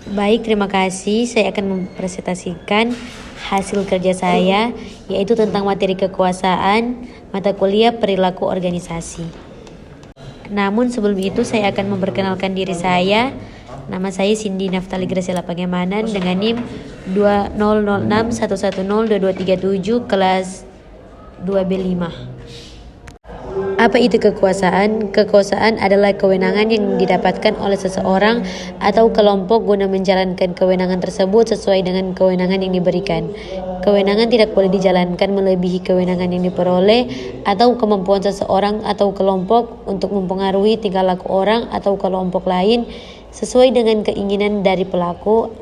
Baik, terima kasih. Saya akan mempresentasikan hasil kerja saya, yaitu tentang materi kekuasaan, mata kuliah perilaku organisasi. Namun sebelum itu saya akan memperkenalkan diri saya. Nama saya Cindy Naftali Graciela Pangemanan dengan NIM 200611022237 kelas 2B5. Apa itu kekuasaan? Kekuasaan adalah kewenangan yang didapatkan oleh seseorang atau kelompok guna menjalankan kewenangan tersebut sesuai dengan kewenangan yang diberikan. Kewenangan tidak boleh dijalankan melebihi kewenangan yang diperoleh atau kemampuan seseorang atau kelompok untuk mempengaruhi tingkah laku orang atau kelompok lain sesuai dengan keinginan dari pelaku,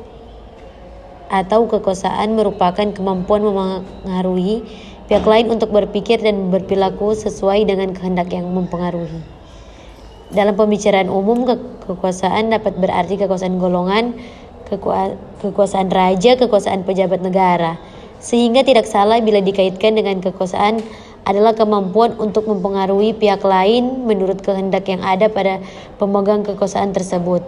atau kekuasaan merupakan kemampuan memengaruhi pihak lain untuk berpikir dan berperilaku sesuai dengan kehendak yang mempengaruhi. Dalam pembicaraan umum, kekuasaan dapat berarti kekuasaan golongan, kekuasaan raja, kekuasaan pejabat negara. Sehingga tidak salah bila dikaitkan dengan kekuasaan adalah kemampuan untuk mempengaruhi pihak lain menurut kehendak yang ada pada pemegang kekuasaan tersebut.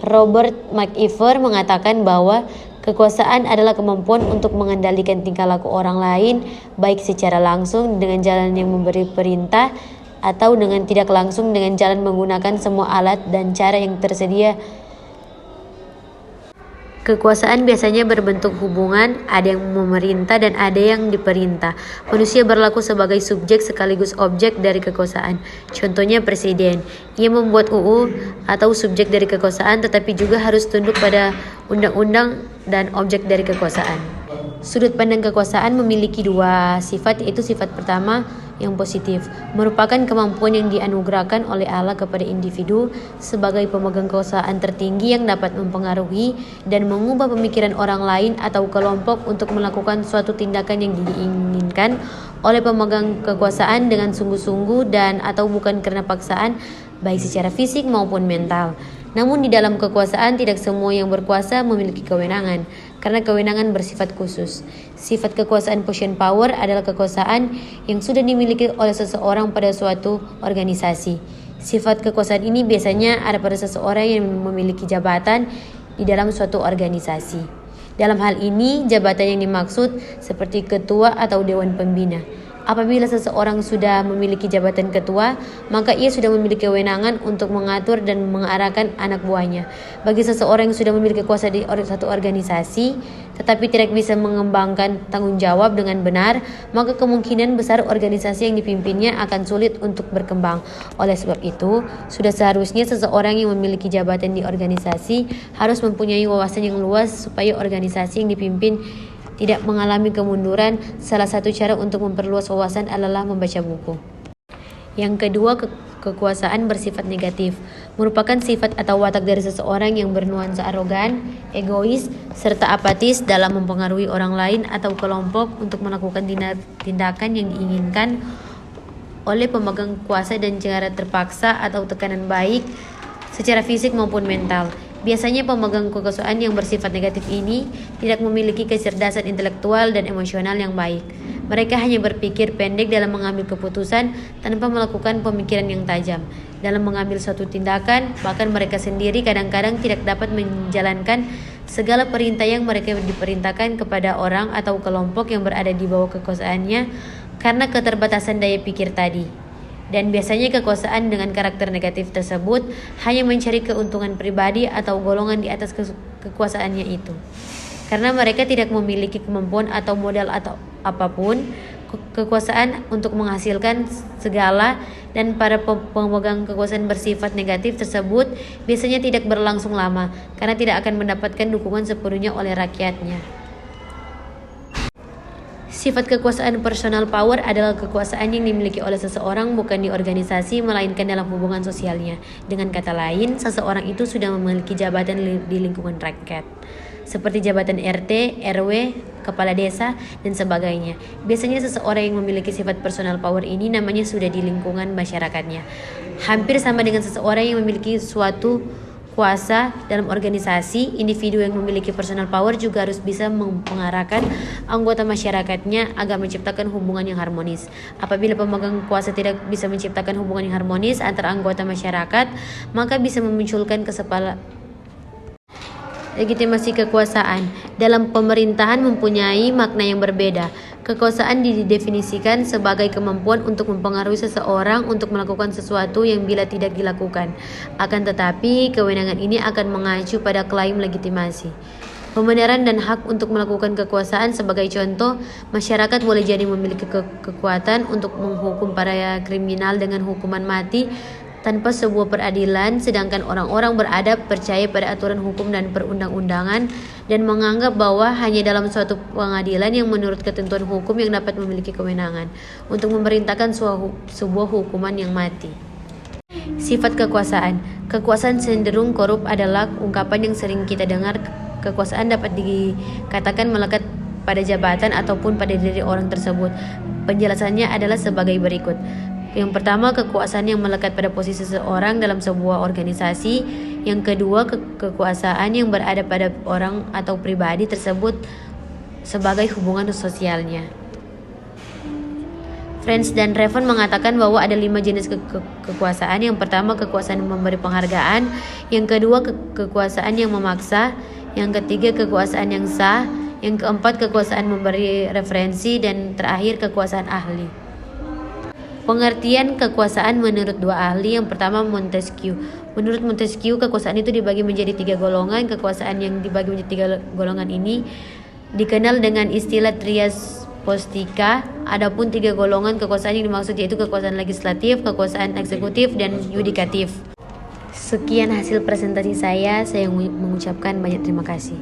Robert McIver mengatakan bahwa kekuasaan adalah kemampuan untuk mengendalikan tingkah laku orang lain, baik secara langsung dengan jalan yang memberi perintah atau dengan tidak langsung dengan jalan menggunakan semua alat dan cara yang tersedia. Kekuasaan biasanya berbentuk hubungan, ada yang memerintah dan ada yang diperintah. Manusia berlaku sebagai subjek sekaligus objek dari kekuasaan. Contohnya presiden. Ia membuat UU atau subjek dari kekuasaan tetapi juga harus tunduk pada undang-undang dan objek dari kekuasaan. Sudut pandang kekuasaan memiliki dua sifat, yaitu sifat pertama yang positif, merupakan kemampuan yang dianugerahkan oleh Allah kepada individu sebagai pemegang kekuasaan tertinggi yang dapat mempengaruhi dan mengubah pemikiran orang lain atau kelompok untuk melakukan suatu tindakan yang diinginkan oleh pemegang kekuasaan dengan sungguh-sungguh dan atau bukan karena paksaan, baik secara fisik maupun mental. Namun di dalam kekuasaan tidak semua yang berkuasa memiliki kewenangan, karena kewenangan bersifat khusus. Sifat kekuasaan position power adalah kekuasaan yang sudah dimiliki oleh seseorang pada suatu organisasi. Sifat kekuasaan ini biasanya ada pada seseorang yang memiliki jabatan di dalam suatu organisasi. Dalam hal ini, jabatan yang dimaksud seperti ketua atau dewan pembina. Apabila seseorang sudah memiliki jabatan ketua, maka ia sudah memiliki kewenangan untuk mengatur dan mengarahkan anak buahnya. Bagi seseorang yang sudah memiliki kuasa di satu organisasi, tetapi tidak bisa mengembangkan tanggung jawab dengan benar, maka kemungkinan besar organisasi yang dipimpinnya akan sulit untuk berkembang. Oleh sebab itu, sudah seharusnya seseorang yang memiliki jabatan di organisasi harus mempunyai wawasan yang luas supaya organisasi yang dipimpin tidak mengalami kemunduran. Salah satu cara untuk memperluas wawasan adalah membaca buku. Yang kedua, kekuasaan bersifat negatif, merupakan sifat atau watak dari seseorang yang bernuansa arogan, egois, serta apatis dalam mempengaruhi orang lain atau kelompok untuk melakukan tindakan yang diinginkan oleh pemegang kuasa dan cara terpaksa atau tekanan baik secara fisik maupun mental. Biasanya pemegang kekuasaan yang bersifat negatif ini tidak memiliki kecerdasan intelektual dan emosional yang baik. Mereka hanya berpikir pendek dalam mengambil keputusan tanpa melakukan pemikiran yang tajam. Dalam mengambil suatu tindakan, bahkan mereka sendiri kadang-kadang tidak dapat menjalankan segala perintah yang mereka diperintahkan kepada orang atau kelompok yang berada di bawah kekuasaannya karena keterbatasan daya pikir tadi. Dan biasanya kekuasaan dengan karakter negatif tersebut hanya mencari keuntungan pribadi atau golongan di atas kekuasaannya itu. Karena mereka tidak memiliki kemampuan atau modal atau apapun, kekuasaan untuk menghasilkan segala, dan para pemegang kekuasaan bersifat negatif tersebut biasanya tidak berlangsung lama karena tidak akan mendapatkan dukungan sepenuhnya oleh rakyatnya. Sifat kekuasaan personal power adalah kekuasaan yang dimiliki oleh seseorang bukan di organisasi melainkan dalam hubungan sosialnya. Dengan kata lain, seseorang itu sudah memiliki jabatan di lingkungan rakyat, seperti jabatan RT, RW, kepala desa, dan sebagainya. Biasanya seseorang yang memiliki sifat personal power ini namanya sudah di lingkungan masyarakatnya. Hampir sama dengan seseorang yang memiliki suatu kuasa dalam organisasi. Individu yang memiliki personal power juga harus bisa mengarahkan anggota masyarakatnya agar menciptakan hubungan yang harmonis. Apabila pemegang kuasa tidak bisa menciptakan hubungan yang harmonis antara anggota masyarakat, maka bisa memunculkan Legitimasi kekuasaan dalam pemerintahan mempunyai makna yang berbeda. Kekuasaan didefinisikan sebagai kemampuan untuk mempengaruhi seseorang untuk melakukan sesuatu yang bila tidak dilakukan. Akan tetapi, kewenangan ini akan mengacu pada klaim legitimasi. Pembenaran dan hak untuk melakukan kekuasaan. Sebagai contoh, masyarakat boleh jadi memiliki kekuatan untuk menghukum para kriminal dengan hukuman mati tanpa sebuah peradilan, sedangkan orang-orang beradab percaya pada aturan hukum dan perundang-undangan dan menganggap bahwa hanya dalam suatu pengadilan yang menurut ketentuan hukum yang dapat memiliki kewenangan untuk memerintahkan sebuah hukuman yang mati. Sifat kekuasaan. Kekuasaan cenderung korup adalah ungkapan yang sering kita dengar. Kekuasaan dapat dikatakan melekat pada jabatan ataupun pada diri orang tersebut. Penjelasannya adalah sebagai berikut. Yang pertama, kekuasaan yang melekat pada posisi seseorang dalam sebuah organisasi. Yang kedua, kekuasaan yang berada pada orang atau pribadi tersebut sebagai hubungan sosialnya. Friends dan Raven mengatakan bahwa ada 5 jenis kekuasaan. Yang pertama, kekuasaan yang memberi penghargaan. Yang kedua, kekuasaan yang memaksa. Yang ketiga, kekuasaan yang sah. Yang keempat, kekuasaan memberi referensi. Dan terakhir, kekuasaan ahli. Pengertian kekuasaan menurut dua ahli. Yang pertama, Montesquieu. Menurut Montesquieu, kekuasaan itu dibagi menjadi 3 golongan. Kekuasaan yang dibagi menjadi 3 golongan ini dikenal dengan istilah trias postika. Adapun 3 golongan kekuasaan yang dimaksud yaitu kekuasaan legislatif, kekuasaan eksekutif, dan yudikatif. Sekian hasil presentasi saya mengucapkan banyak terima kasih.